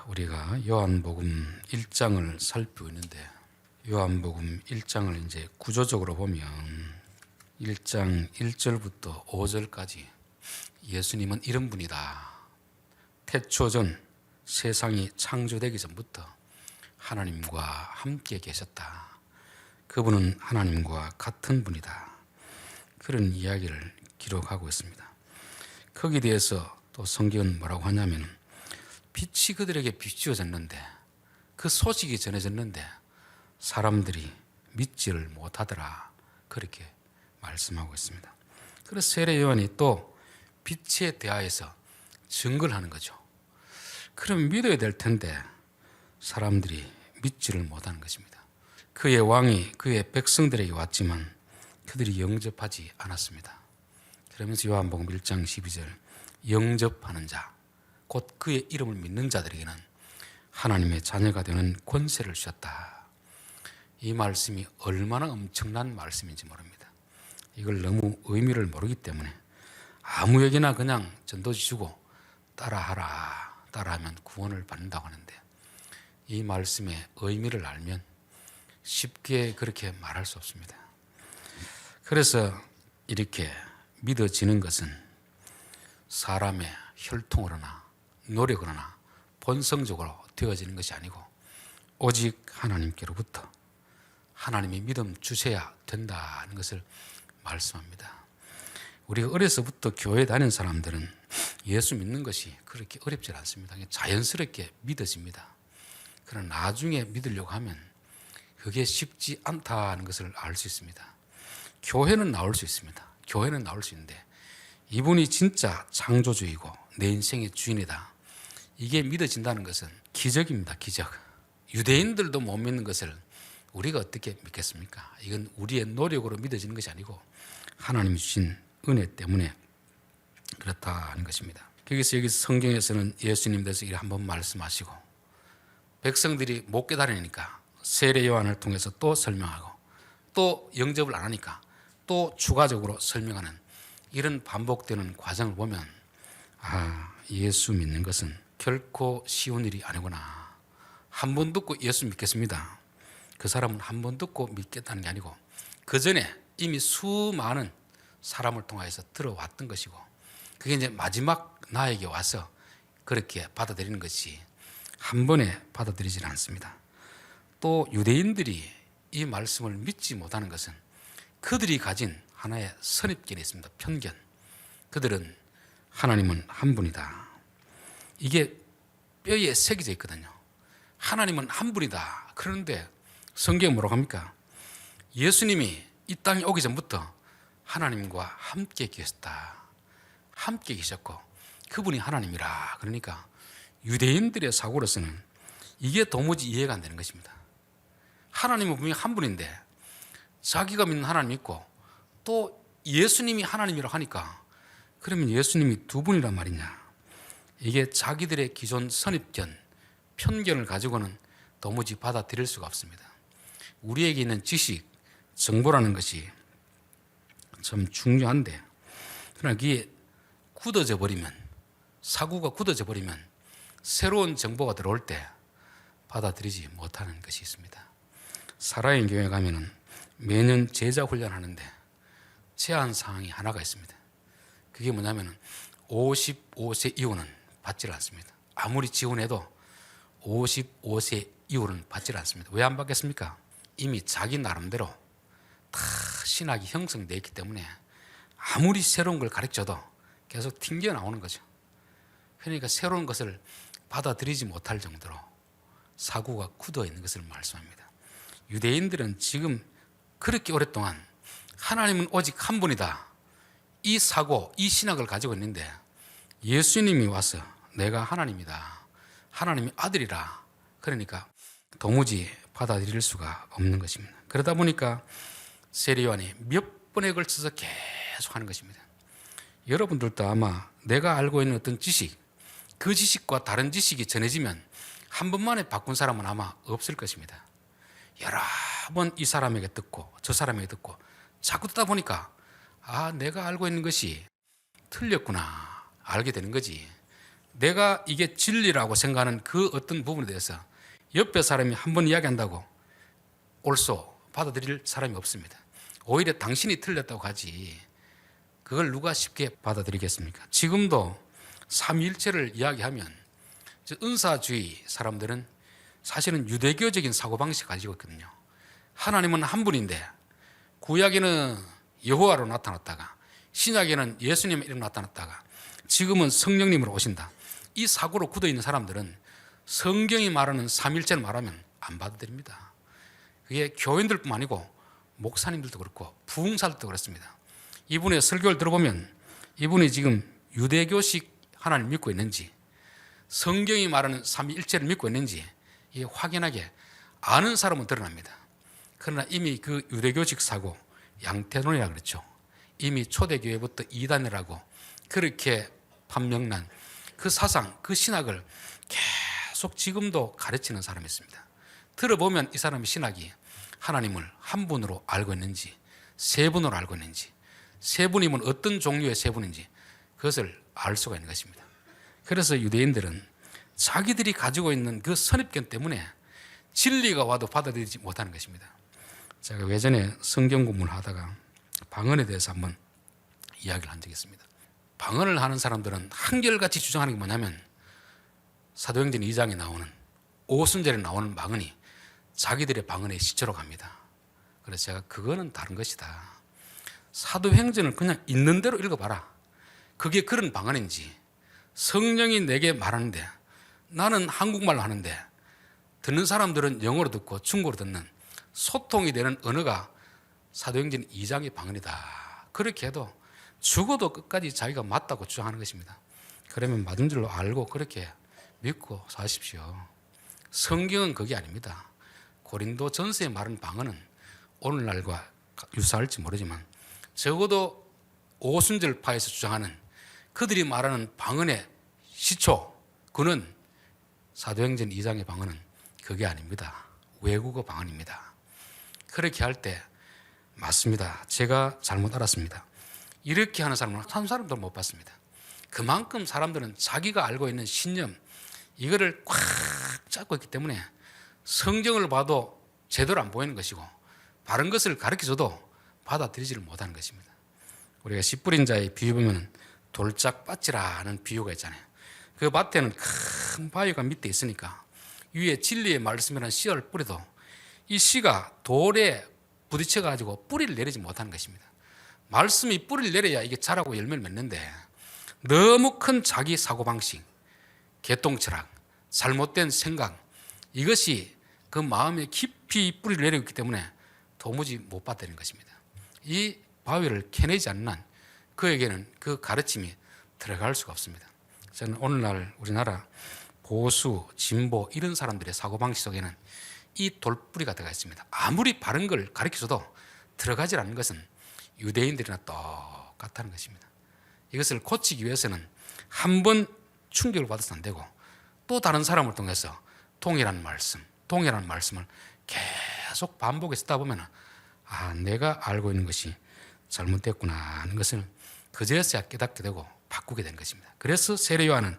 우리가 요한복음 1장을 살피고 있는데 요한복음 1장을 이제 구조적으로 보면 1장 1절부터 5절까지 예수님은 이런 분이다. 태초전 세상이 창조되기 전부터 하나님과 함께 계셨다. 그분은 하나님과 같은 분이다. 그런 이야기를 기록하고 있습니다. 거기에 대해서 또 성경은 뭐라고 하냐면 빛이 그들에게 비추어졌는데 그 소식이 전해졌는데 사람들이 믿지를 못하더라. 그렇게 말씀하고 있습니다. 그래서 세례 요한이 또 빛에 대하여서 증거를 하는 거죠. 그럼 믿어야 될 텐데 사람들이 믿지를 못하는 것입니다. 그의 왕이 그의 백성들에게 왔지만 그들이 영접하지 않았습니다. 그러면서 요한복음 1장 12절 영접하는 자, 곧 그의 이름을 믿는 자들에게는 하나님의 자녀가 되는 권세를 주셨다. 이 말씀이 얼마나 엄청난 말씀인지 모릅니다. 이걸 너무 의미를 모르기 때문에 아무에게나 그냥 전도지 주고 따라하라, 따라하면 구원을 받는다고 하는데 이 말씀의 의미를 알면 쉽게 그렇게 말할 수 없습니다. 그래서 이렇게 믿어지는 것은 사람의 혈통으로나 노력으로나 본성적으로 되어지는 것이 아니고 오직 하나님께로부터 하나님이 믿음 주셔야 된다는 것을 말씀합니다. 우리가 어려서부터 교회 다닌 사람들은 예수 믿는 것이 그렇게 어렵지 않습니다. 자연스럽게 믿어집니다. 그러나 나중에 믿으려고 하면 그게 쉽지 않다는 것을 알 수 있습니다. 교회는 나올 수 있습니다. 교회는 나올 수 있는데 이분이 진짜 창조주이고 내 인생의 주인이다. 이게 믿어진다는 것은 기적입니다. 기적. 유대인들도 못 믿는 것을 우리가 어떻게 믿겠습니까? 이건 우리의 노력으로 믿어지는 것이 아니고 하나님이 주신 은혜 때문에 그렇다는 것입니다. 여기서 성경에서는 예수님 대해서 이렇게 한번 말씀하시고 백성들이 못 깨달으니까 세례 요한을 통해서 또 설명하고 또 영접을 안 하니까 또 추가적으로 설명하는 이런 반복되는 과정을 보면 예수 믿는 것은 결코 쉬운 일이 아니구나. 한 번 듣고 예수 믿겠습니다. 그 사람은 한 번 듣고 믿겠다는 게 아니고 그 전에 이미 수많은 사람을 통해서 들어왔던 것이고 그게 이제 마지막 나에게 와서 그렇게 받아들이는 것이 한 번에 받아들이지는 않습니다. 또 유대인들이 이 말씀을 믿지 못하는 것은 그들이 가진 하나의 선입견이 있습니다. 편견. 그들은 하나님은 한 분이다. 이게 뼈에 새겨져 있거든요. 하나님은 한 분이다. 그런데 성경이 뭐라고 합니까? 예수님이 이 땅에 오기 전부터 하나님과 함께 계셨다. 함께 계셨고 그분이 하나님이라. 그러니까 유대인들의 사고로서는 이게 도무지 이해가 안 되는 것입니다. 하나님은 분명히 한 분인데 자기가 믿는 하나님 있고 또 예수님이 하나님이라고 하니까 그러면 예수님이 두 분이란 말이냐. 이게 자기들의 기존 선입견, 편견을 가지고는 도무지 받아들일 수가 없습니다. 우리에게 있는 지식, 정보라는 것이 참 중요한데 그러나 그게 굳어져 버리면 사고가 굳어져 버리면 새로운 정보가 들어올 때 받아들이지 못하는 것이 있습니다. 사라인 교회 가면은 매년 제자 훈련하는데 제한 사항이 하나가 있습니다. 그게 뭐냐면은 55세 이후는 받지를 않습니다. 아무리 지원해도 55세 이후는 받지를 않습니다. 왜 안 받겠습니까? 이미 자기 나름대로 다 신학이 형성되어 있기 때문에 아무리 새로운 걸 가르쳐도 계속 튕겨 나오는 거죠. 그러니까 새로운 것을 받아들이지 못할 정도로 사고가 굳어 있는 것을 말씀합니다. 유대인들은 지금 그렇게 오랫동안 하나님은 오직 한 분이다. 이 사고, 이 신학을 가지고 있는데 예수님이 와서 내가 하나님이다. 하나님의 아들이라. 그러니까 도무지 받아들일 수가 없는 것입니다. 그러다 보니까 세례 요한이 몇 번에 걸쳐서 계속 하는 것입니다. 여러분들도 아마 내가 알고 있는 어떤 지식, 그 지식과 다른 지식이 전해지면 한 번만에 바꾼 사람은 아마 없을 것입니다. 여러 번 이 사람에게 듣고 저 사람에게 듣고 자꾸 듣다 보니까 내가 알고 있는 것이 틀렸구나 알게 되는 거지. 내가 이게 진리라고 생각하는 그 어떤 부분에 대해서 옆에 사람이 한 번 이야기한다고 옳소 받아들일 사람이 없습니다. 오히려 당신이 틀렸다고 하지 그걸 누가 쉽게 받아들이겠습니까? 지금도 삼위일체를 이야기하면 은사주의 사람들은 사실은 유대교적인 사고방식을 가지고 있거든요. 하나님은 한 분인데 구약에는 여호와로 나타났다가 신약에는 예수님의 이름 나타났다가 지금은 성령님으로 오신다. 이 사고로 굳어있는 사람들은 성경이 말하는 삼일체를 말하면 안 받아들입니다. 그게 교인들뿐만 아니고 목사님들도 그렇고 부흥사들도 그렇습니다. 이분의 설교를 들어보면 이분이 지금 유대교식 하나님을 믿고 있는지 성경이 말하는 삼위일체를 믿고 있는지 이게 확연하게 아는 사람은 드러납니다. 그러나 이미 그 유대교식 사고 양태론이라고 그랬죠. 이미 초대교회부터 이단이라고 그렇게 판명난 그 사상, 그 신학을 계속 지금도 가르치는 사람이 있습니다. 들어보면 이 사람의 신학이 하나님을 한 분으로 알고 있는지 세 분으로 알고 있는지 세 분이면 어떤 종류의 세 분인지 그것을 알 수가 있는 것입니다. 그래서 유대인들은 자기들이 가지고 있는 그 선입견 때문에 진리가 와도 받아들이지 못하는 것입니다. 제가 예전에 성경 공부를 하다가 방언에 대해서 한번 이야기를 한 적이 있습니다. 방언을 하는 사람들은 한결같이 주장하는 게 뭐냐면 사도행전 2장에 나오는 오순절에 나오는 방언이 자기들의 방언의 시초로 갑니다. 그래서 제가 그거는 다른 것이다. 사도행전을 그냥 있는 대로 읽어봐라. 그게 그런 방언인지 성령이 내게 말하는데 나는 한국말로 하는데 듣는 사람들은 영어로 듣고 중국어로 듣는 소통이 되는 언어가 사도행전 2장의 방언이다. 그렇게 해도 죽어도 끝까지 자기가 맞다고 주장하는 것입니다. 그러면 맞은 줄로 알고 그렇게 믿고 사십시오. 성경은 그게 아닙니다. 고린도 전서에 말하는 방언은 오늘날과 유사할지 모르지만 적어도 오순절파에서 주장하는 그들이 말하는 방언의 시초, 그는 사도행전 2장의 방언은 그게 아닙니다. 외국어 방언입니다. 그렇게 할 때 맞습니다. 제가 잘못 알았습니다. 이렇게 하는 사람은 한 사람도 못 봤습니다. 그만큼 사람들은 자기가 알고 있는 신념 이거를 꽉 잡고 있기 때문에 성경을 봐도 제대로 안 보이는 것이고 바른 것을 가르쳐줘도 받아들이지를 못하는 것입니다. 우리가 씨 뿌린 자의 비유 보면 돌짝밭이라는 비유가 있잖아요. 그 밭에는 큰 바위가 밑에 있으니까 위에 진리의 말씀이라는 씨를 뿌려도 이 씨가 돌에 부딪혀가지고 뿌리를 내리지 못하는 것입니다. 말씀이 뿌리를 내려야 이게 자라고 열매를 맺는데 너무 큰 자기 사고방식, 개똥철학, 잘못된 생각 이것이 그 마음에 깊이 뿌리를 내리고 있기 때문에 도무지 못 받아들이는 것입니다. 이 바위를 캐내지 않는 한 그에게는 그 가르침이 들어갈 수가 없습니다. 저는 오늘날 우리나라 보수, 진보 이런 사람들의 사고방식 속에는 이 돌뿌리가 들어가 있습니다. 아무리 바른 걸 가르쳐줘도 들어가지 않는 것은 유대인들이나 똑같다는 것입니다. 이것을 고치기 위해서는 한 번 충격을 받아서 안 되고 또 다른 사람을 통해서 동일한 말씀을 계속 반복해서 듣다 보면 내가 알고 있는 것이 잘못됐구나 하는 것을 그제서야 깨닫게 되고 바꾸게 되는 것입니다. 그래서 세례 요한은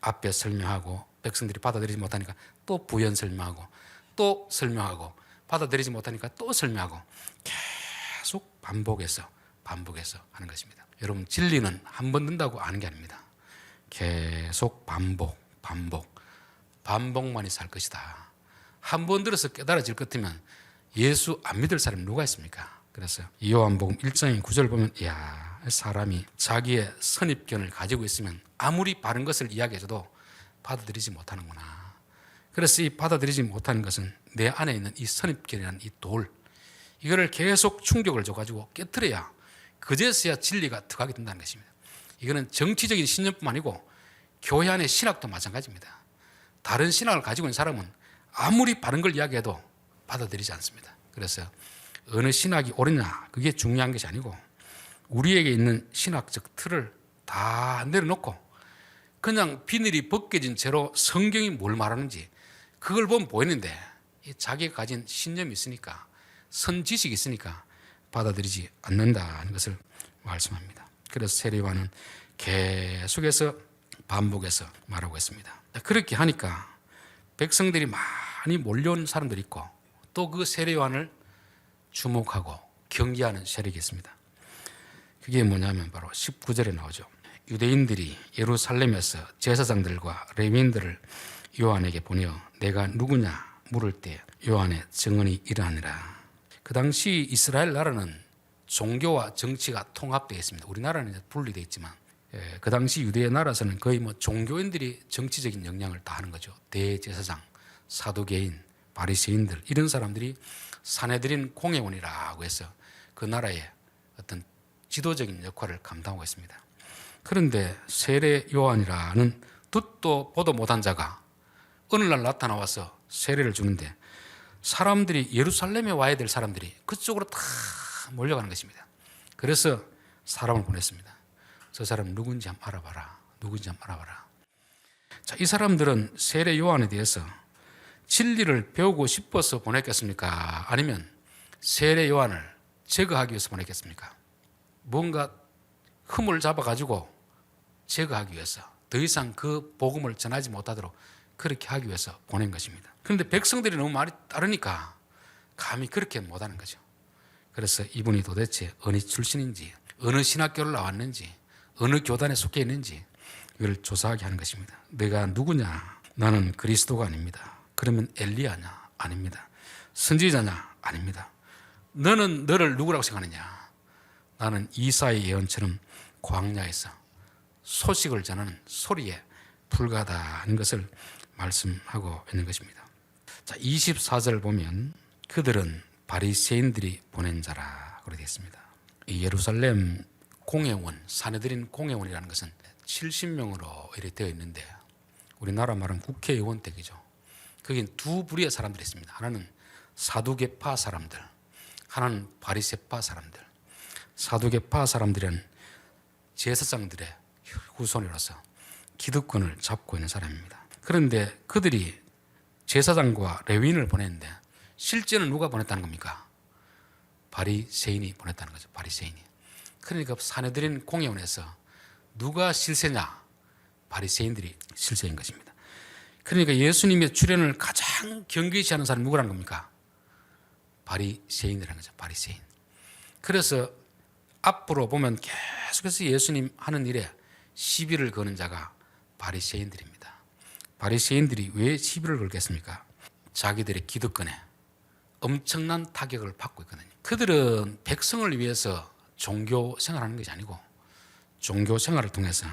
앞에 설명하고 백성들이 받아들이지 못하니까 또 부연 설명하고 또 설명하고 받아들이지 못하니까 또 설명하고 계속 반복해서 하는 것입니다. 여러분 진리는 한 번 듣는다고 아는 게 아닙니다. 계속 반복만이 살 것이다. 한 번 들어서 깨달아질 것 같으면 예수 안 믿을 사람이 누가 있습니까? 그래서 요한복음 1장 9절 보면 사람이 자기의 선입견을 가지고 있으면 아무리 바른 것을 이야기해줘도 받아들이지 못하는구나. 그래서 이 받아들이지 못하는 것은 내 안에 있는 이 선입견이라는 이 돌 이거를 계속 충격을 줘가지고 깨트려야 그제서야 진리가 들어가게 된다는 것입니다. 이거는 정치적인 신념뿐만 아니고 교회 안의 신학도 마찬가지입니다. 다른 신학을 가지고 있는 사람은 아무리 바른 걸 이야기해도 받아들이지 않습니다. 그래서 어느 신학이 옳으냐 그게 중요한 것이 아니고 우리에게 있는 신학적 틀을 다 내려놓고 그냥 비늘이 벗겨진 채로 성경이 뭘 말하는지 그걸 보면 보이는데 자기가 가진 신념이 있으니까 선지식이 있으니까 받아들이지 않는다는 것을 말씀합니다. 그래서 세례 요한은 계속해서 반복해서 말하고 있습니다. 그렇게 하니까 백성들이 많이 몰려온 사람들이 있고 또 그 세례 요한을 주목하고 경계하는 세력이 있습니다. 그게 뭐냐면 바로 19절에 나오죠. 유대인들이 예루살렘에서 제사장들과 레위인들을 요한에게 보내어 내가 누구냐 물을 때 요한의 증언이 이러하니라. 그 당시 이스라엘 나라는 종교와 정치가 통합되어 있습니다. 우리나라는 이제 분리되어 있지만 그 당시 유대의 나라에서는 거의 종교인들이 정치적인 영향을 다 하는 거죠. 대제사장, 사두개인, 바리새인들 이런 사람들이 산헤드린 공회원이라고 해서 그 나라의 어떤 지도적인 역할을 감당하고 있습니다. 그런데 세례 요한이라는 듣도 보도 못한 자가 어느 날 나타나와서 세례를 주는데 사람들이 예루살렘에 와야 될 사람들이 그쪽으로 다 몰려가는 것입니다. 그래서 사람을 보냈습니다. 저 사람 누군지 한번 알아봐라. 누군지 한번 알아봐라. 자, 이 사람들은 세례 요한에 대해서 진리를 배우고 싶어서 보냈겠습니까? 아니면 세례 요한을 제거하기 위해서 보냈겠습니까? 뭔가 흠을 잡아가지고 제거하기 위해서 더 이상 그 복음을 전하지 못하도록 그렇게 하기 위해서 보낸 것입니다. 그런데 백성들이 너무 말이 다르니까 감히 그렇게 못하는 거죠. 그래서 이분이 도대체 어느 출신인지, 어느 신학교를 나왔는지, 어느 교단에 속해 있는지 이걸 조사하게 하는 것입니다. 내가 누구냐? 나는 그리스도가 아닙니다. 그러면 엘리야냐? 아닙니다. 선지자냐? 아닙니다. 너는 너를 누구라고 생각하느냐? 나는 이사의 예언처럼 광야에서 소식을 전하는 소리에 불과하다는 것을 말씀하고 있는 것입니다. 자, 24절 보면 그들은 바리새인들이 보낸 자라고 되어 있습니다. 이 예루살렘 공회원, 산헤드린 공회원이라는 것은 70명으로 이렇게 되어 있는데 우리나라 말은 국회의원 댁이죠. 거긴 두 부류의 사람들이 있습니다. 하나는 사두개파 사람들, 하나는 바리새파 사람들. 사두개파 사람들은 제사장들의 후손이라서 기득권을 잡고 있는 사람입니다. 그런데 그들이 제사장과 레위인을 보냈는데 실제는 누가 보냈다는 겁니까? 바리새인이 보냈다는 거죠. 바리새인이. 그러니까 산헤드린 공회원에서 누가 실세냐? 바리새인들이 실세인 것입니다. 그러니까 예수님의 출현을 가장 경계시하는 사람이 누구라는 겁니까? 바리새인이라는 거죠. 바리새인. 그래서 앞으로 보면 계속해서 예수님 하는 일에 시비를 거는 자가 바리새인들입니다. 바리새인들이 왜 시비를 걸겠습니까? 자기들의 기득권에 엄청난 타격을 받고 있거든요. 그들은 백성을 위해서 종교 생활하는 것이 아니고 종교 생활을 통해서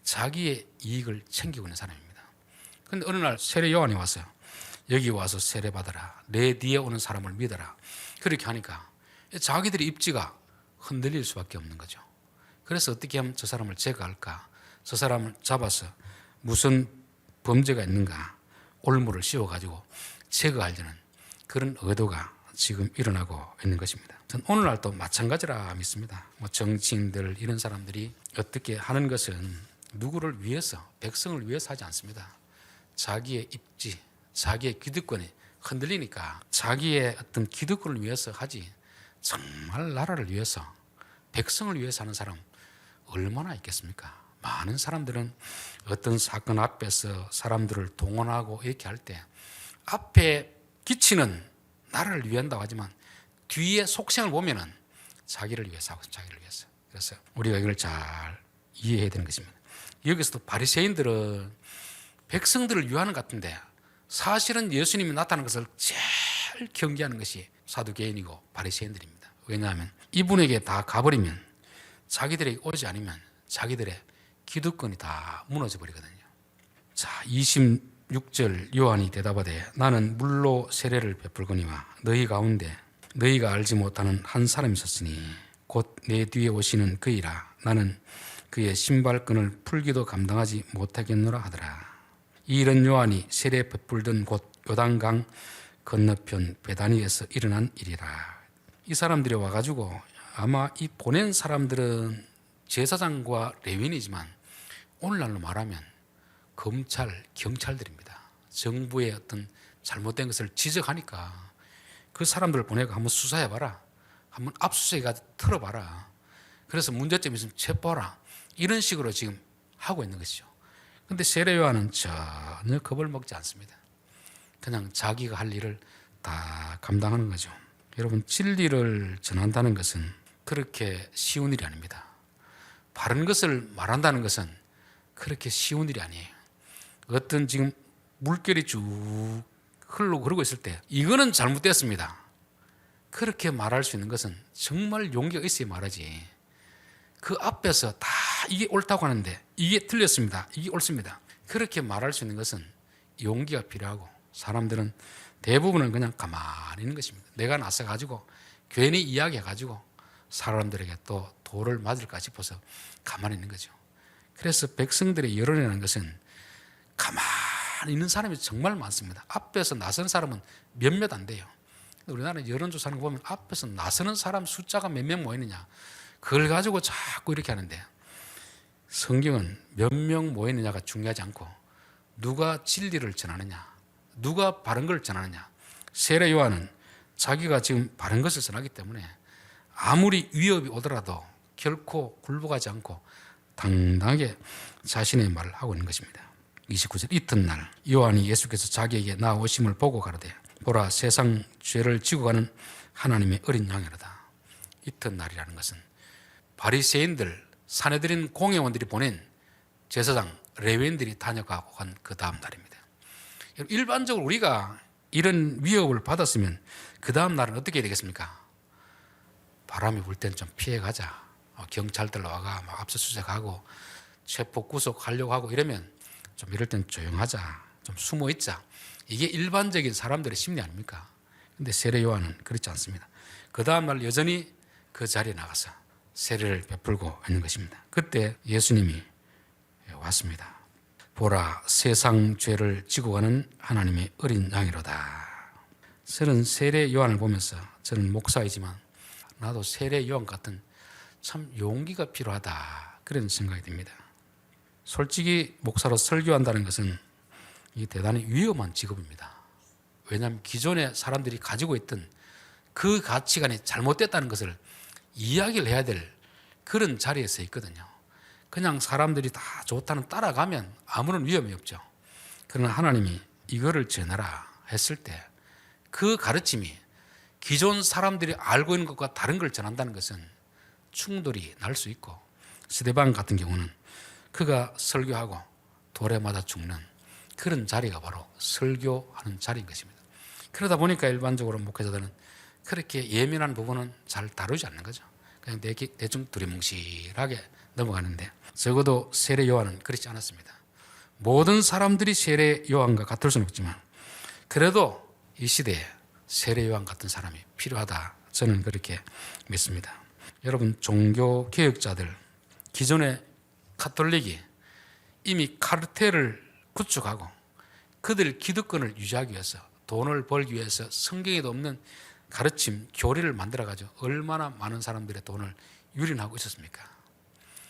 자기의 이익을 챙기고 있는 사람입니다. 그런데 어느 날 세례 요한이 와서 여기 와서 세례 받아라. 내 뒤에 오는 사람을 믿어라. 그렇게 하니까 자기들의 입지가 흔들릴 수밖에 없는 거죠. 그래서 어떻게 하면 저 사람을 제거할까? 저 사람을 잡아서 무슨 범죄가 있는가? 올무를 씌워가지고 제거하려는 그런 의도가 지금 일어나고 있는 것입니다. 전 오늘날도 마찬가지라 믿습니다. 정치인들 이런 사람들이 어떻게 하는 것은 누구를 위해서, 백성을 위해서 하지 않습니다. 자기의 입지, 자기의 기득권이 흔들리니까 자기의 어떤 기득권을 위해서 하지 정말 나라를 위해서, 백성을 위해서 하는 사람 얼마나 있겠습니까? 많은 사람들은 어떤 사건 앞에서 사람들을 동원하고 이렇게 할 때 앞에 기치는 나라를 위한다고 하지만 뒤에 속성을 보면은 자기를 위해서 하고 자기를 위해서. 그래서 우리가 이걸 잘 이해해야 되는 것입니다. 여기서도 바리새인들은 백성들을 위하는 것 같은데 사실은 예수님이 나타난 것을 제일 경계하는 것이 사두개인이고 바리새인들입니다. 왜냐하면 이분에게 다 가버리면 자기들에게 오지 않으면 자기들의 기득권이 다 무너져 버리거든요. 자, 26절 요한이 대답하되 나는 물로 세례를 베풀거니와 너희 가운데 너희가 알지 못하는 한 사람이 있었으니 곧 내 뒤에 오시는 그이라. 나는 그의 신발끈을 풀기도 감당하지 못하겠노라 하더라. 이 일은 요한이 세례 베풀던 곳 요단강 건너편 베다니에서 일어난 일이라. 이 사람들이 와가지고 아마 이 보낸 사람들은 제사장과 레위인이지만 오늘날로 말하면 검찰, 경찰들입니다. 정부의 어떤 잘못된 것을 지적하니까 그 사람들을 보내고 한번 수사해봐라. 한번 압수수색해가지고 털어봐라. 그래서 문제점이 있으면 체포하라. 이런 식으로 지금 하고 있는 것이죠. 근데 세례 요한은 전혀 겁을 먹지 않습니다. 그냥 자기가 할 일을 다 감당하는 거죠. 여러분, 진리를 전한다는 것은 그렇게 쉬운 일이 아닙니다. 바른 것을 말한다는 것은 그렇게 쉬운 일이 아니에요. 어떤 지금 물결이 쭉 흘러 그러고 있을 때 이거는 잘못됐습니다. 그렇게 말할 수 있는 것은 정말 용기가 있어야 말하지. 그 앞에서 다 이게 옳다고 하는데 이게 틀렸습니다. 이게 옳습니다. 그렇게 말할 수 있는 것은 용기가 필요하고, 사람들은 대부분은 그냥 가만히 있는 것입니다. 내가 나서가지고 괜히 이야기해가지고 사람들에게 또 돌을 맞을까 싶어서 가만히 있는 거죠. 그래서 백성들의 여론이라는 것은 가만히 있는 사람이 정말 많습니다. 앞에서 나서는 사람은 몇몇 안 돼요. 우리나라 여론조사를 보면 앞에서 나서는 사람 숫자가 몇 명 모이느냐, 그걸 가지고 자꾸 이렇게 하는데, 성경은 몇 명 모이느냐가 중요하지 않고 누가 진리를 전하느냐, 누가 바른 걸 전하느냐. 세례 요한은 자기가 지금 바른 것을 전하기 때문에 아무리 위협이 오더라도 결코 굴복하지 않고 당당하게 자신의 말을 하고 있는 것입니다. 29절, 이튿날 요한이 예수께서 자기에게 나오심을 보고 가로되 보라, 세상 죄를 지고 가는 하나님의 어린 양이로다. 이튿날이라는 것은 바리새인들, 사내들인 공회원들이 보낸 제사장 레위인들이 다녀가고 간 그 다음 날입니다. 일반적으로 우리가 이런 위협을 받았으면 그 다음 날은 어떻게 해야 되겠습니까? 바람이 불 땐 좀 피해가자, 경찰들 와가 막 압수수색하고 체포 구속하려고 하고 이러면 좀 이럴 땐 조용하자, 좀 숨어 있자, 이게 일반적인 사람들의 심리 아닙니까? 근데 세례 요한은 그렇지 않습니다. 그 다음 날 여전히 그 자리에 나가서 세례를 베풀고 있는 것입니다. 그때 예수님이 왔습니다. 보라, 세상 죄를 지고 가는 하나님의 어린 양이로다. 저는 세례 요한을 보면서, 저는 목사이지만 나도 세례 요한 같은 참 용기가 필요하다, 그런 생각이 듭니다. 솔직히 목사로 설교한다는 것은 이 대단히 위험한 직업입니다. 왜냐하면 기존에 사람들이 가지고 있던 그 가치관이 잘못됐다는 것을 이야기를 해야 될 그런 자리에 서 있거든요. 그냥 사람들이 다 좋다는 따라가면 아무런 위험이 없죠. 그러나 하나님이 이거를 전하라 했을 때 그 가르침이 기존 사람들이 알고 있는 것과 다른 걸 전한다는 것은 충돌이 날 수 있고, 스데반 같은 경우는 그가 설교하고 돌에 맞아 죽는 그런 자리가 바로 설교하는 자리인 것입니다. 그러다 보니까 일반적으로 목회자들은 그렇게 예민한 부분은 잘 다루지 않는 거죠. 그냥 대충 두리뭉실하게 넘어가는데, 적어도 세례 요한은 그렇지 않았습니다. 모든 사람들이 세례 요한과 같을 수는 없지만 그래도 이 시대에 세례 요한 같은 사람이 필요하다, 저는 그렇게 믿습니다. 여러분, 종교 개혁자들, 기존의 가톨릭이 이미 카르텔을 구축하고 그들 기득권을 유지하기 위해서, 돈을 벌기 위해서 성경에도 없는 가르침, 교리를 만들어가지고 얼마나 많은 사람들의 돈을 유린하고 있었습니까?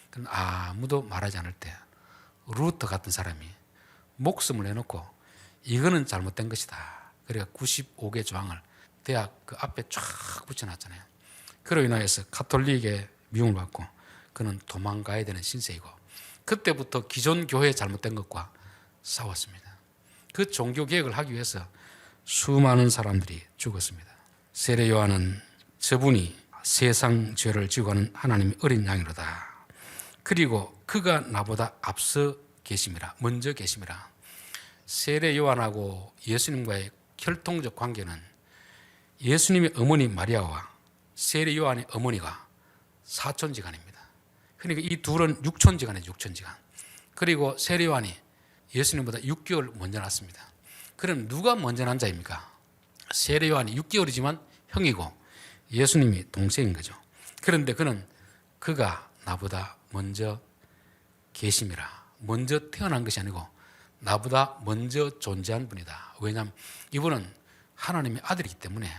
그건 아무도 말하지 않을 때 루터 같은 사람이 목숨을 내놓고 이거는 잘못된 것이다, 그러니까 95개 조항을 대학 그 앞에 쫙 붙여놨잖아요. 그로 인하여서 가톨릭의 미움을 받고 그는 도망가야 되는 신세이고, 그때부터 기존 교회의 잘못된 것과 싸웠습니다. 그 종교 개혁을 하기 위해서 수많은 사람들이 죽었습니다. 세례 요한은 저분이 세상 죄를 지고 가는 하나님의 어린 양이로다, 그리고 그가 나보다 앞서 계심이라, 먼저 계심이라. 세례 요한하고 예수님과의 혈통적 관계는 예수님의 어머니 마리아와 세례 요한의 어머니가 사촌지간입니다. 그러니까 이 둘은 육촌지간이죠, 육촌지간. 그리고 세례 요한이 예수님보다 6개월 먼저 났습니다. 그럼 누가 먼저 난 자입니까? 세례 요한이 6개월이지만 형이고 예수님이 동생인 거죠. 그런데 그가 나보다 먼저 계심이라, 먼저 태어난 것이 아니고 나보다 먼저 존재한 분이다. 왜냐하면 이분은 하나님의 아들이기 때문에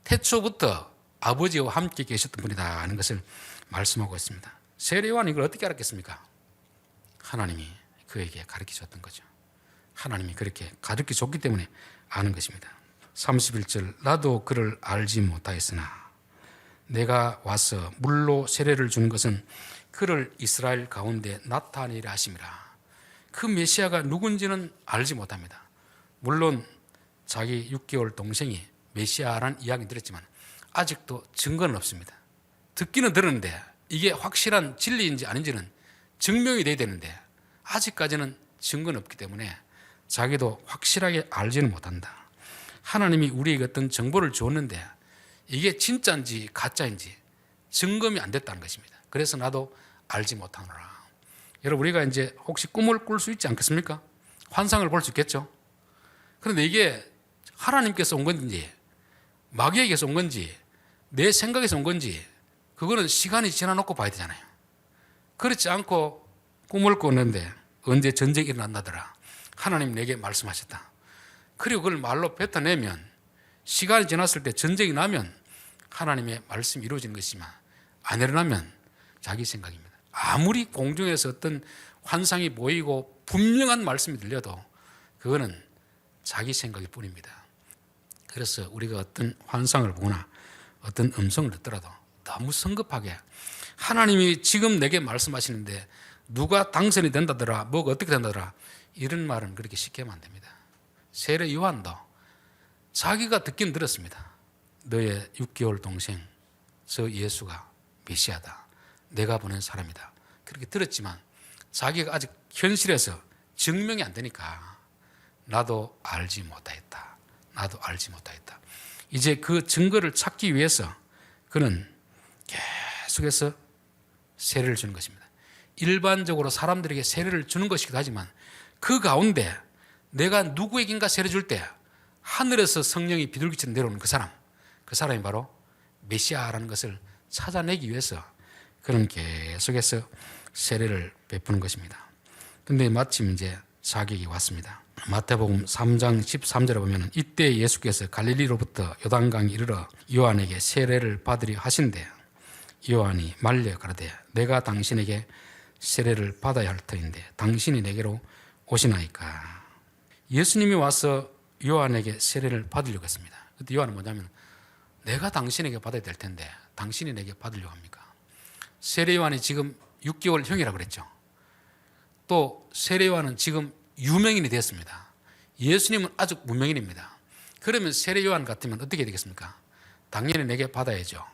태초부터 아버지와 함께 계셨던 분이다 하는 것을 말씀하고 있습니다. 세례 요한이 이걸 어떻게 알았겠습니까? 하나님이 그에게 가르치셨던 거죠. 하나님이 그렇게 가르쳐줬기 때문에 아는 것입니다. 31절, 나도 그를 알지 못하였으나 내가 와서 물로 세례를 주는 것은 그를 이스라엘 가운데 나타내리라 하심이라. 그 메시아가 누군지는 알지 못합니다. 물론 자기 6개월 동생이 메시아라는 이야기 들었지만 아직도 증거는 없습니다. 듣기는 들었는데 이게 확실한 진리인지 아닌지는 증명이 돼야 되는데 아직까지는 증거는 없기 때문에 자기도 확실하게 알지는 못한다. 하나님이 우리에게 어떤 정보를 주었는데 이게 진짜인지 가짜인지 증거이 안 됐다는 것입니다. 그래서 나도 알지 못하노라. 여러분, 우리가 이제 혹시 꿈을 꿀 수 있지 않겠습니까? 환상을 볼 수 있겠죠? 그런데 이게 하나님께서 온 건지 마귀에게서 온 건지 내 생각에서 온 건지 그거는 시간이 지나놓고 봐야 되잖아요. 그렇지 않고 꿈을 꿨는데 언제 전쟁이 일어난다더라. 하나님 내게 말씀하셨다. 그리고 그걸 말로 뱉어내면 시간이 지났을 때 전쟁이 나면 하나님의 말씀이 이루어지는 것이지만 안 일어나면 자기 생각입니다. 아무리 공중에서 어떤 환상이 보이고 분명한 말씀이 들려도 그거는 자기 생각일 뿐입니다. 그래서 우리가 어떤 환상을 보거나 어떤 음성을 듣더라도 너무 성급하게 하나님이 지금 내게 말씀하시는데 누가 당선이 된다더라, 뭐가 어떻게 된다더라, 이런 말은 그렇게 쉽게 하면 안 됩니다. 세례 요한도 자기가 듣긴 들었습니다. 너의 6개월 동생 저 예수가 메시아다, 내가 보낸 사람이다, 그렇게 들었지만 자기가 아직 현실에서 증명이 안 되니까 나도 알지 못하겠다. 나도 알지 못하겠다. 이제 그 증거를 찾기 위해서 그는 계속해서 세례를 주는 것입니다. 일반적으로 사람들에게 세례를 주는 것이기도 하지만 그 가운데 내가 누구에게인가 세례 줄 때 하늘에서 성령이 비둘기처럼 내려오는 그 사람이 바로 메시아라는 것을 찾아내기 위해서 그는 계속해서 세례를 베푸는 것입니다. 그런데 마침 이제 자격이 왔습니다. 마태복음 3장 13절에 보면 이때 예수께서 갈릴리로부터 요단강에 이르러 요한에게 세례를 받으려 하신대 요한이 말려 가로되 내가 당신에게 세례를 받아야 할 터인데 당신이 내게로 오시나이까. 예수님이 와서 요한에게 세례를 받으려고 했습니다. 그때 요한은 뭐냐면 내가 당신에게 받아야 될 텐데 당신이 내게 받으려고 합니까? 세례 요한이 지금 6개월 형이라고 그랬죠. 또 세례 요한은 지금 유명인이 되었습니다. 예수님은 아직 무명인입니다. 그러면 세례 요한 같으면 어떻게 되겠습니까? 당연히 내게 받아야죠.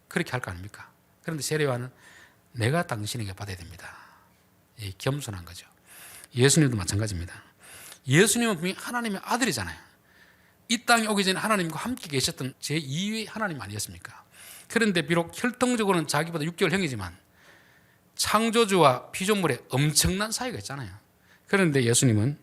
그렇게 할 거 아닙니까? 그런데 세례 요한은 내가 당신에게 받아야 됩니다. 겸손한 거죠. 예수님도 마찬가지입니다. 예수님은 분명히 하나님의 아들이잖아요. 이 땅에 오기 전에 하나님과 함께 계셨던 제2의 하나님 아니었습니까? 그런데 비록 혈통적으로는 자기보다 6개월 형이지만 창조주와 피조물의 엄청난 사이가 있잖아요. 그런데 예수님은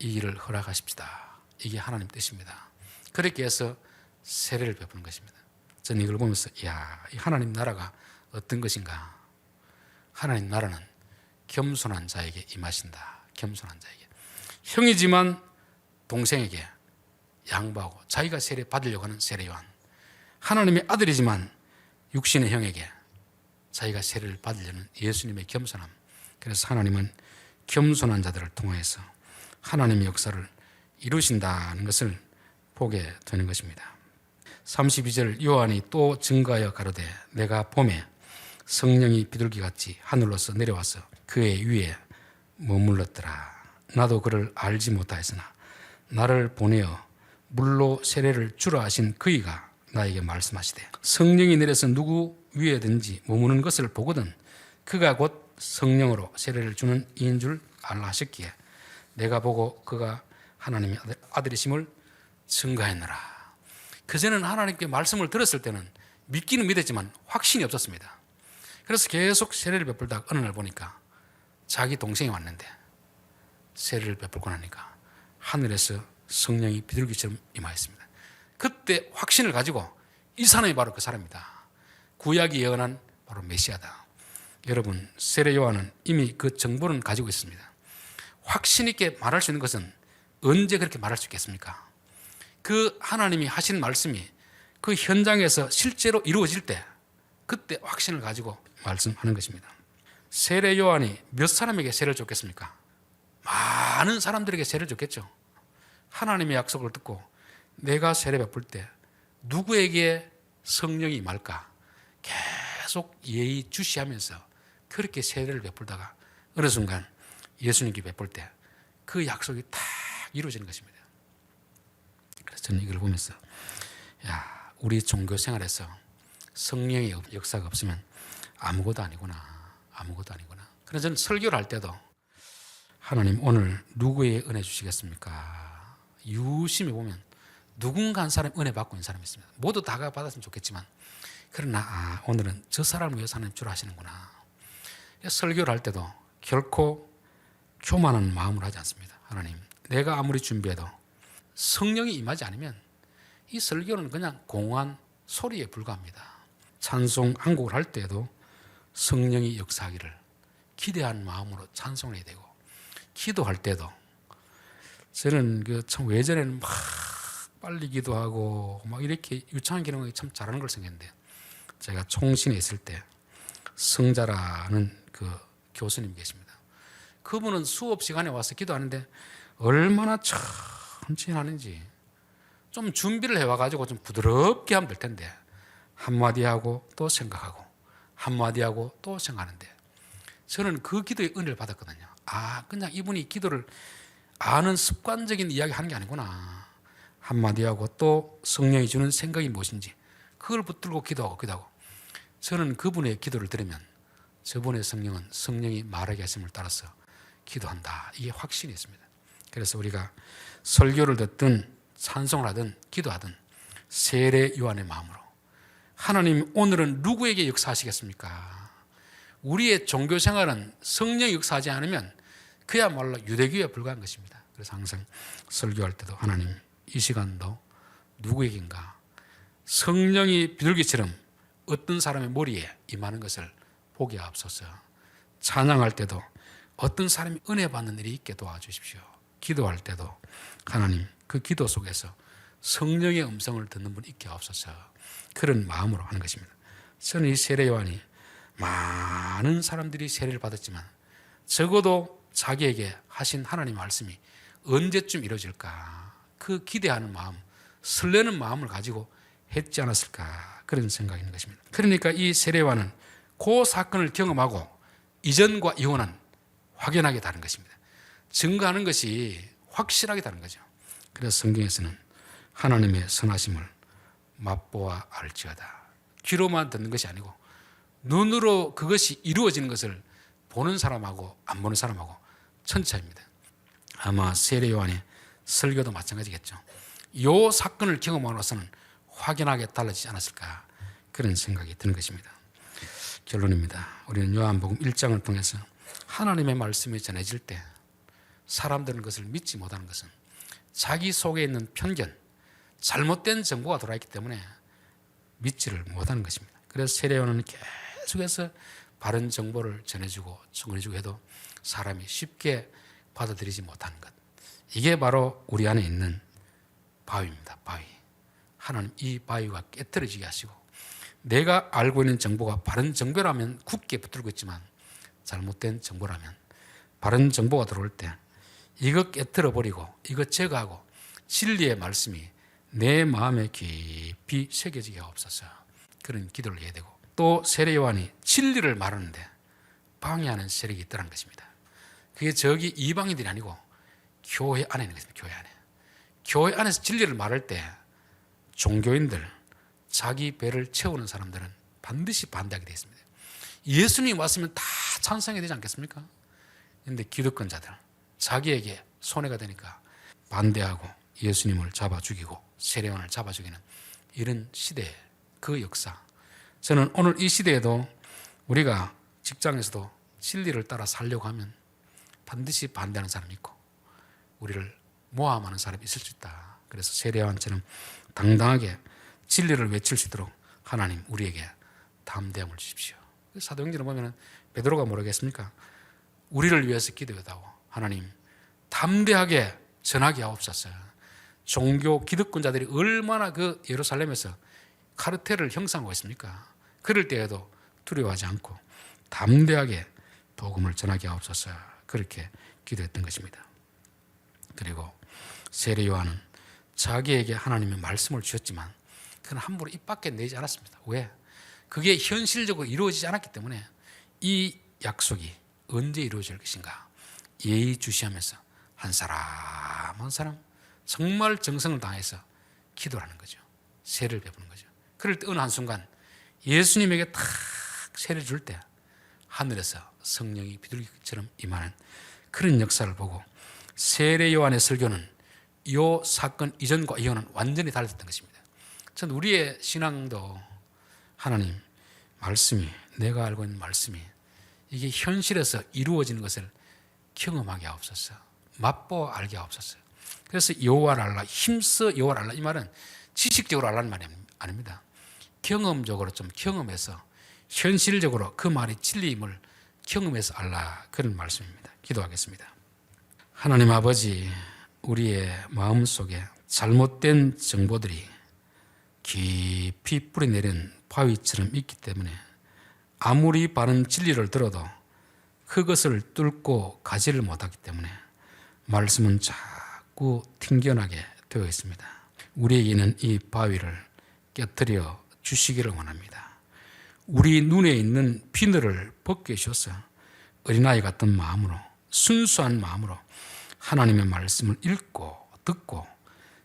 이 일을 허락하십시다. 이게 하나님 뜻입니다. 그렇게 해서 세례를 베푸는 것입니다. 저는 이걸 보면서 이야, 이 하나님 나라가 어떤 것인가. 하나님 나라는 겸손한 자에게 임하신다. 겸손한 자에게. 형이지만 동생에게 양보하고 자기가 세례 받으려고 하는 세례 요한. 하나님의 아들이지만 육신의 형에게 자기가 세례를 받으려는 예수님의 겸손함. 그래서 하나님은 겸손한 자들을 통해서 하나님의 역사를 이루신다는 것을 보게 되는 것입니다. 32절 요한이 또 증거하여 가로되 내가 봄에 성령이 비둘기같이 하늘로서 내려와서 그의 위에 머물렀더라. 나도 그를 알지 못하였으나 나를 보내어 물로 세례를 주라 하신 그이가 나에게 말씀하시되 성령이 내려서 누구 위에든지 머무는 것을 보거든 그가 곧 성령으로 세례를 주는 이인 줄 알라 하셨기에 내가 보고 그가 하나님의 아들이심을 증거했노라. 그전에는 하나님께 말씀을 들었을 때는 믿기는 믿었지만 확신이 없었습니다. 그래서 계속 세례를 베풀다가 어느 날 보니까 자기 동생이 왔는데 세례를 베풀고 나니까 하늘에서 성령이 비둘기처럼 임하였습니다. 그때 확신을 가지고 이 사람이 바로 그 사람이다. 구약이 예언한 바로 메시아다. 여러분, 세례 요한은 이미 그 정보는 가지고 있습니다. 확신 있게 말할 수 있는 것은 언제 그렇게 말할 수 있겠습니까? 그 하나님이 하신 말씀이 그 현장에서 실제로 이루어질 때 그때 확신을 가지고 말씀하는 것입니다. 세례 요한이 몇 사람에게 세례를 줬겠습니까? 많은 사람들에게 세례를 줬겠죠. 하나님의 약속을 듣고 내가 세례 베풀 때 누구에게 성령이 임할까 계속 예의주시하면서 그렇게 세례를 베풀다가 어느 순간 예수님께 베풀 때 그 약속이 딱 이루어지는 것입니다. 그래서 저는 이걸 보면서 야, 우리 종교 생활에서 성령의 역사가 없으면 아무것도 아니구나. 아무것도 아니구나. 그래서 저는 설교를 할 때도 하나님 오늘 누구의 은혜 주시겠습니까? 유심히 보면 누군가 한 사람 은혜 받고 있는 사람이 있습니다. 모두 다 받았으면 좋겠지만 그러나 오늘은 저 사람을 위해서 하나님 주로 하시는구나. 설교를 할 때도 결코 교만한 마음으로 하지 않습니다. 하나님, 내가 아무리 준비해도 성령이 임하지 않으면 이 설교는 그냥 공허한 소리에 불과합니다. 찬송 한 곡을 할 때에도 성령이 역사하기를 기대하는 마음으로 찬송을 해야 되고, 기도할 때도 저는 참 예전에는 막 빨리 기도하고 막 이렇게 유창한 기능을 참 잘하는 걸 생각했는데, 제가 총신에 있을 때 성자라는 그 교수님 계십니다. 그분은 수업 시간에 와서 기도하는데 얼마나 천천히 하는지, 좀 준비를 해와가지고 좀 부드럽게 하면 될 텐데 한마디 하고 또 생각하고 한마디 하고 또 생각하는데, 저는 그 기도의 은혜를 받았거든요. 그냥 이분이 기도를 아는 습관적인 이야기 하는 게 아니구나. 한마디 하고 또 성령이 주는 생각이 무엇인지 그걸 붙들고 기도하고 저는 그분의 기도를 들으면 저분의 성령은 성령이 말하게 하심을 따라서 기도한다. 이게 확신이 있습니다. 그래서 우리가 설교를 듣든 찬송을 하든 기도하든 세례 요한의 마음으로 하나님 오늘은 누구에게 역사하시겠습니까? 우리의 종교 생활은 성령이 역사하지 않으면 그야말로 유대교에 불과한 것입니다. 그래서 항상 설교할 때도 하나님 이 시간도 누구에게인가 성령이 비둘기처럼 어떤 사람의 머리에 임하는 것을 보게 하옵소서. 찬양할 때도 어떤 사람이 은혜 받는 일이 있게 도와주십시오. 기도할 때도 하나님 그 기도 속에서 성령의 음성을 듣는 분 있게 하옵소서. 그런 마음으로 하는 것입니다. 저는 이 세례 요한이 많은 사람들이 세례를 받았지만 적어도 자기에게 하신 하나님의 말씀이 언제쯤 이루어질까, 그 기대하는 마음, 설레는 마음을 가지고 했지 않았을까, 그런 생각이 있는 것입니다. 그러니까 이 세례 요한은 그 사건을 경험하고 이전과 이후는 확연하게 다른 것입니다. 증거하는 것이 확실하게 다른 거죠. 그래서 성경에서는 하나님의 선하심을 맛보아 알지어다. 귀로만 듣는 것이 아니고 눈으로 그것이 이루어지는 것을 보는 사람하고 안 보는 사람하고 천차입니다. 아마 세례 요한의 설교도 마찬가지겠죠. 이 사건을 경험하고서는 확연하게 달라지지 않았을까, 그런 생각이 드는 것입니다. 결론입니다. 우리는 요한복음 1장을 통해서 하나님의 말씀이 전해질 때 사람들은 그것을 믿지 못하는 것은 자기 속에 있는 편견, 잘못된 정보가 들어있기 때문에 믿지를 못하는 것입니다. 그래서 세례 요한은 계속해서 바른 정보를 전해주고 해도 사람이 쉽게 받아들이지 못하는 것, 이게 바로 우리 안에 있는 바위입니다. 바위. 하나님 이 바위가 깨트려지게 하시고, 내가 알고 있는 정보가 바른 정보라면 굳게 붙들고 있지만 잘못된 정보라면 바른 정보가 들어올 때 이거 깨트려 버리고 이거 제거하고 진리의 말씀이 내 마음에 깊이 새겨지게 하옵소서. 그런 기도를 해야 되고, 또 세례 요한이 진리를 말하는데 방해하는 세력이 있더라는 것입니다. 그게 저기 이방인들이 아니고 교회 안에 있는 것입니다. 교회 안에. 교회 안에서 진리를 말할 때 종교인들, 자기 배를 채우는 사람들은 반드시 반대하게 되어 있습니다. 예수님이 왔으면 다 찬성해야 되지 않겠습니까? 그런데 기득권자들, 자기에게 손해가 되니까 반대하고 예수님을 잡아 죽이고 세례요한을 잡아 죽이는 이런 시대의 그 역사, 저는 오늘 이 시대에도 우리가 직장에서도 진리를 따라 살려고 하면 반드시 반대하는 사람이 있고 우리를 모함하는 사람이 있을 수 있다. 그래서 세례요한처럼 당당하게 진리를 외칠 수 있도록 하나님 우리에게 담대함을 주십시오. 사도행전을 보면 베드로가 뭐라겠습니까? 우리를 위해서 기도해다오. 하나님 담대하게 전하게 하옵소서. 종교 기득권자들이 얼마나 그 예루살렘에서 카르텔을 형성하고 있습니까? 그럴 때에도 두려워하지 않고 담대하게 복음을 전하게 하옵소서. 그렇게 기도했던 것입니다. 그리고 세례 요한은 자기에게 하나님의 말씀을 주셨지만 그는 함부로 입 밖에 내지 않았습니다. 왜? 그게 현실적으로 이루어지지 않았기 때문에 이 약속이 언제 이루어질 것인가, 예의주시하면서 한 사람 한 사람 정말 정성을 다해서 기도를 하는 거죠. 세를 베푸는 거죠. 그럴 때 어느 한순간 예수님에게 탁 세를 줄 때 하늘에서 성령이 비둘기처럼 임하는 그런 역사를 보고 세례 요한의 설교는 이 사건 이전과 이후는 완전히 달랐던 것입니다. 전 우리의 신앙도 하나님 말씀이, 내가 알고 있는 말씀이 이게 현실에서 이루어지는 것을 경험하게 하옵소서, 맛보아 알게 하옵소서. 그래서 여호와를 알라, 힘써 여호와를 알라, 이 말은 지식적으로 알라는 말이 아닙니다. 경험적으로 좀 경험해서 현실적으로 그 말이 진리임을 경험해서 알라, 그런 말씀입니다. 기도하겠습니다. 하나님 아버지, 우리의 마음속에 잘못된 정보들이 깊이 뿌리내린 바위처럼 있기 때문에 아무리 바른 진리를 들어도 그것을 뚫고 가지를 못하기 때문에 말씀은 자꾸 튕겨나게 되어 있습니다. 우리에게는 이 바위를 깨뜨려 주시기를 원합니다. 우리 눈에 있는 비늘을 벗겨주셔서 어린아이 같은 마음으로, 순수한 마음으로 하나님의 말씀을 읽고 듣고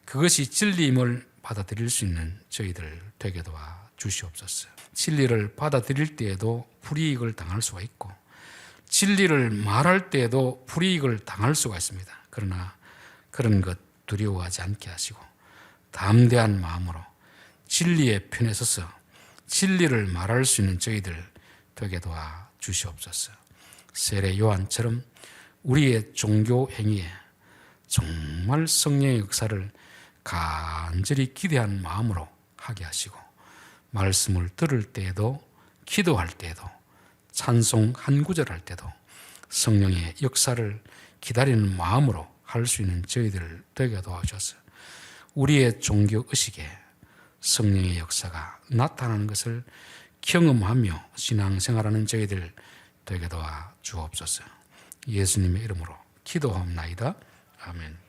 그것이 진리임을 받아들일 수 있는 저희들 되게 도와 주시옵소서. 진리를 받아들일 때에도 불이익을 당할 수가 있고 진리를 말할 때에도 불이익을 당할 수가 있습니다. 그러나 그런 것 두려워하지 않게 하시고 담대한 마음으로 진리의 편에 서서 진리를 말할 수 있는 저희들 되게 도와 주시옵소서. 세례 요한처럼 우리의 종교 행위에 정말 성령의 역사를 간절히 기대한 마음으로 하게 하시고 말씀을 들을 때에도, 기도할 때에도, 찬송 한 구절 할 때도 성령의 역사를 기다리는 마음으로 할 수 있는 저희들 되게 도와주셔서 우리의 종교 의식에 성령의 역사가 나타나는 것을 경험하며 신앙생활하는 저희들 되게 도와 주옵소서. 예수님의 이름으로 기도하옵나이다. 아멘.